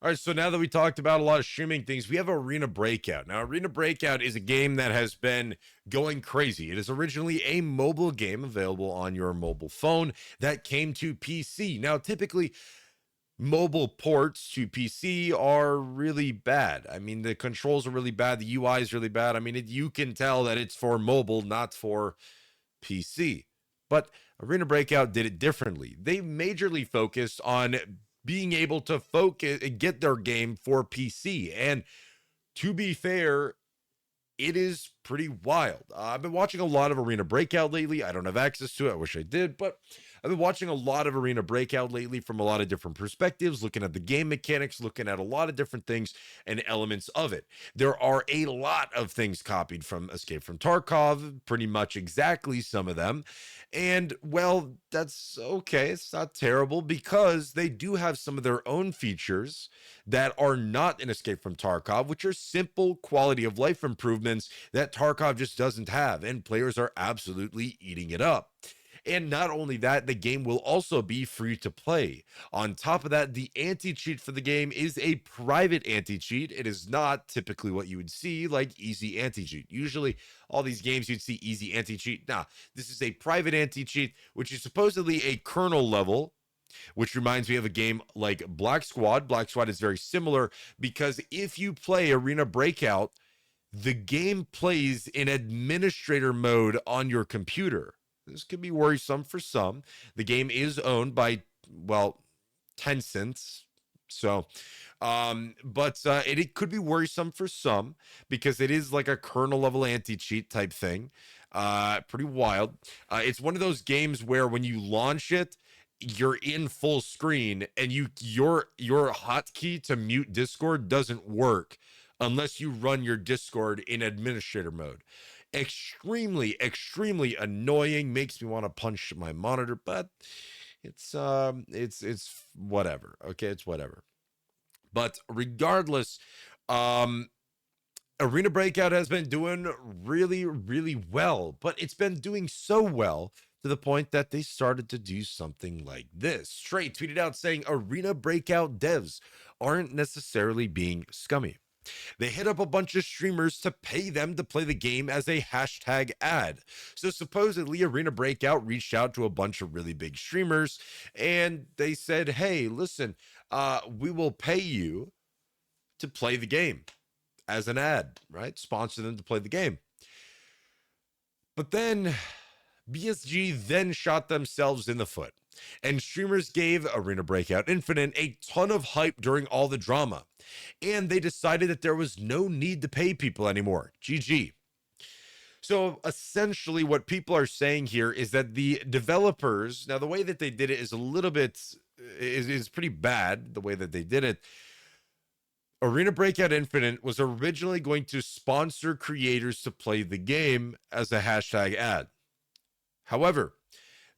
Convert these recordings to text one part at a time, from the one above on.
All right, so now that we talked about a lot of streaming things, we have Arena Breakout. Now, Arena Breakout is a game that has been going crazy. It is originally a mobile game available on your mobile phone that came to PC. Now, typically, mobile ports to PC are really bad. I mean, the controls are really bad. The UI is really bad. I mean, you can tell that it's for mobile, not for PC. But Arena Breakout did it differently. They majorly focused on being able to focus and get their game for PC. And to be fair, it is pretty wild. I've been watching a lot of Arena Breakout lately. I don't have access to it. I wish I did, but I've been watching a lot of Arena Breakout lately from a lot of different perspectives, looking at the game mechanics, looking at a lot of different things and elements of it. There are a lot of things copied from Escape from Tarkov, pretty much exactly some of them. And well, that's okay. It's not terrible because they do have some of their own features that are not in Escape from Tarkov, which are simple quality of life improvements that Tarkov just doesn't have, and players are absolutely eating it up. And not only that, the game will also be free to play. On top of that, the anti-cheat for the game is a private anti-cheat. It is not typically what you would see like easy anti-cheat. Usually, all these games you'd see easy anti-cheat. Nah, this is a private anti-cheat, which is supposedly a kernel level, which reminds me of a game like Black Squad. Black Squad is very similar because if you play Arena Breakout, the game plays in administrator mode on your computer. This could be worrisome for some. The game is owned by, well, Tencent. So, it could be worrisome for some because it is like a kernel level anti-cheat type thing. Pretty wild. It's one of those games where when you launch it, you're in full screen and your hotkey to mute Discord doesn't work unless you run your Discord in administrator mode. Extremely annoying, makes me want to punch my monitor, but it's whatever. Okay, it's whatever. But regardless, Arena Breakout has been doing really well, but it's been doing so well to the point that they started to do something like this. Stray tweeted out saying Arena Breakout devs aren't necessarily being scummy. They hit up a bunch of streamers to pay them to play the game as a hashtag ad. So supposedly Arena Breakout reached out to a bunch of really big streamers and they said, hey, listen, we will pay you to play the game as an ad, right? Sponsor them to play the game. But then BSG then shot themselves in the foot, and streamers gave Arena Breakout Infinite a ton of hype during all the drama, and they decided that there was no need to pay people anymore. GG. So essentially what people are saying here is that the developers, now the way that they did it is a little bit, is pretty bad, the way that they did it. Arena Breakout Infinite was originally going to sponsor creators to play the game as a hashtag ad. However,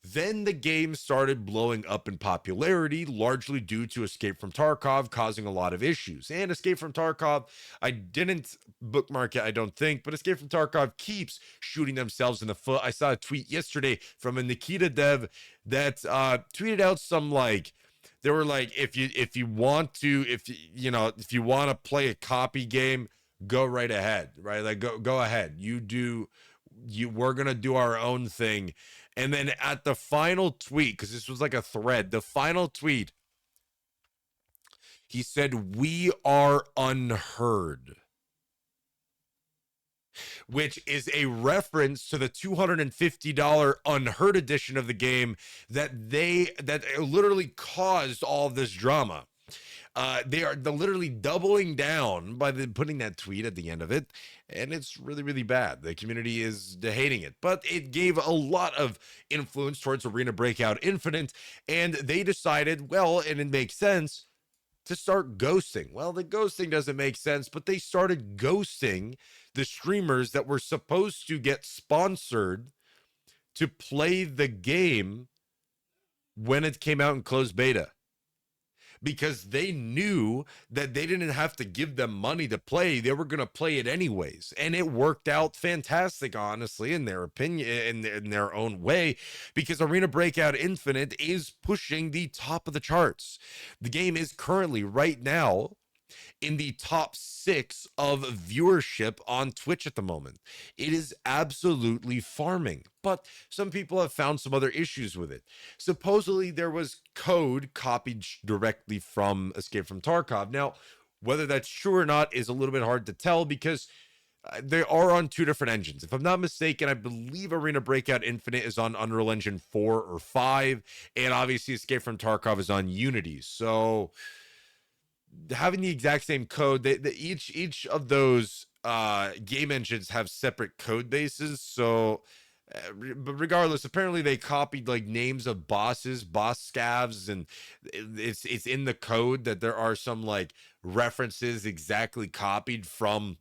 then the game started blowing up in popularity, largely due to Escape from Tarkov causing a lot of issues. And Escape from Tarkov, I didn't bookmark it, I don't think, but Escape from Tarkov keeps shooting themselves in the foot. I saw a tweet yesterday from a Nikita dev that tweeted out some like, they were like, if you want to play a copy game, go right ahead, right? Like go ahead. We're gonna do our own thing. And then at the final tweet, because this was like a thread, the final tweet, he said, "We are unheard," which is a reference to the $250 unheard edition of the game that literally caused all of this drama. They're literally doubling down by putting that tweet at the end of it, and it's really bad. The community is hating it, but it gave a lot of influence towards Arena Breakout Infinite, and they decided, well, and it makes sense, to start ghosting. Well, the ghosting doesn't make sense, but they started ghosting the streamers that were supposed to get sponsored to play the game when it came out in closed beta. because they knew that they didn't have to give them money to play. They were going to play it anyways. And it worked out fantastic, honestly, in their opinion, in their own way, because Arena Breakout Infinite is pushing the top of the charts. The game is currently, right now, in the top 6 of viewership on Twitch at the moment. It is absolutely farming, but some people have found some other issues with it. Supposedly, there was code copied directly from Escape from Tarkov. Now, whether that's true or not is a little bit hard to tell because they are on 2 different engines. If I'm not mistaken, I believe Arena Breakout Infinite is on Unreal Engine 4 or 5, and obviously Escape from Tarkov is on Unity. So having the exact same code, each of those game engines have separate code bases. So but regardless, apparently they copied like names of bosses, boss scavs, and it's in the code that there are some like references exactly copied from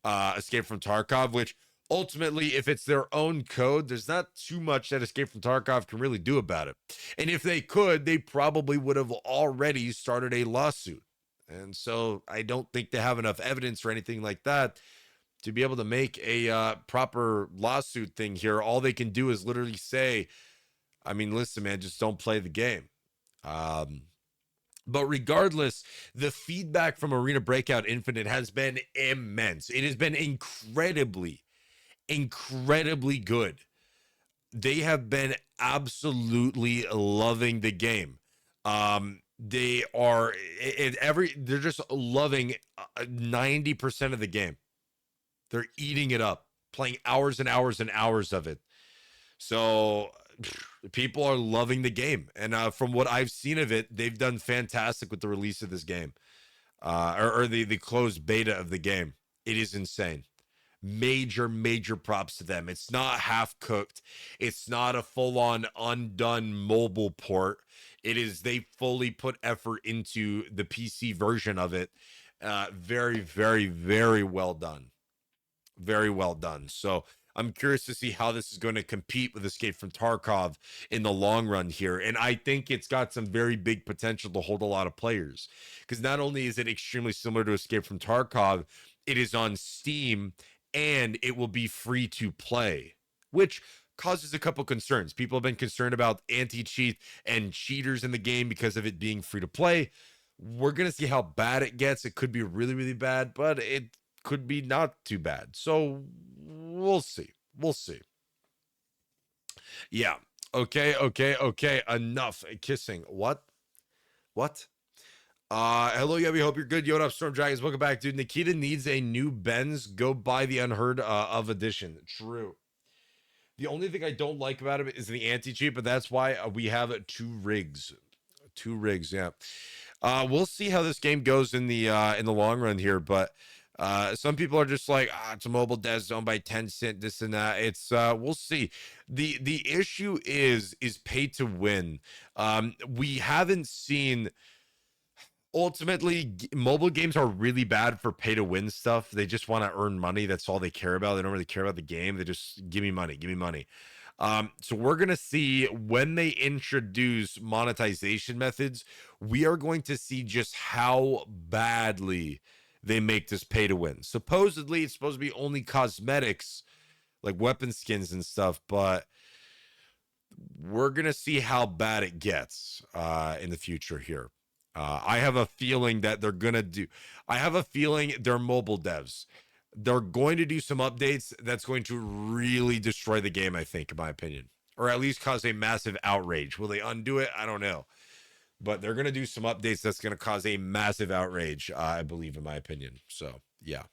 Escape from Tarkov, which ultimately, if it's their own code, there's not too much that Escape from Tarkov can really do about it. And if they could, they probably would have already started a lawsuit. And so I don't think they have enough evidence or anything like that to be able to make a proper lawsuit thing here. All they can do is literally say, I mean, listen, man, just don't play the game. But regardless, the feedback from Arena Breakout Infinite has been immense. It has been incredibly, incredibly good. They have been absolutely loving the game. They are they're just loving 90% of the game. They're eating it up, playing hours and hours and hours of it. So people are loving the game. And from what I've seen of it, they've done fantastic with the release of this game, or the closed beta of the game. It is insane. Major props to them. It's not half cooked. It's not a full-on undone mobile port. It is, they fully put effort into the PC version of it. Very well done. Very well done. So I'm curious to see how this is going to compete with Escape from Tarkov in the long run here. And I think it's got some very big potential to hold a lot of players, because not only is it extremely similar to Escape from Tarkov, it is on Steam and it will be free to play, which causes a couple concerns. People have been concerned about anti-cheat and cheaters in the game because of it being free to play. We're going to see how bad it gets. It could be really bad, but it could be not too bad. So we'll see. We'll see. Yeah. Okay. Enough kissing. What? Hello, Yuppy. Hope you're good. Yo, what up, Storm Dragons? Welcome back, dude. Nikita needs a new Benz. Go buy the unheard of edition. True. The only thing I don't like about it is the anti-cheat, but that's why we have 2 rigs. 2 rigs, yeah. We'll see how this game goes in the long run here, but some people are just like, it's a mobile dev owned by Tencent, this and that. It's we'll see. The issue is pay to win. We haven't seen. Ultimately, mobile games are really bad for pay to win stuff. They just want to earn money. That's all they care about. They don't really care about the game. They just give me money. So we're going to see when they introduce monetization methods, we are going to see just how badly they make this pay to win. Supposedly, it's supposed to be only cosmetics, like weapon skins and stuff, but we're going to see how bad it gets in the future here. I have a feeling that I have a feeling they're mobile devs. They're going to do some updates that's going to really destroy the game, I think, in my opinion, or at least cause a massive outrage. Will they undo it? I don't know. But they're going to do some updates that's going to cause a massive outrage, I believe, in my opinion. So, yeah.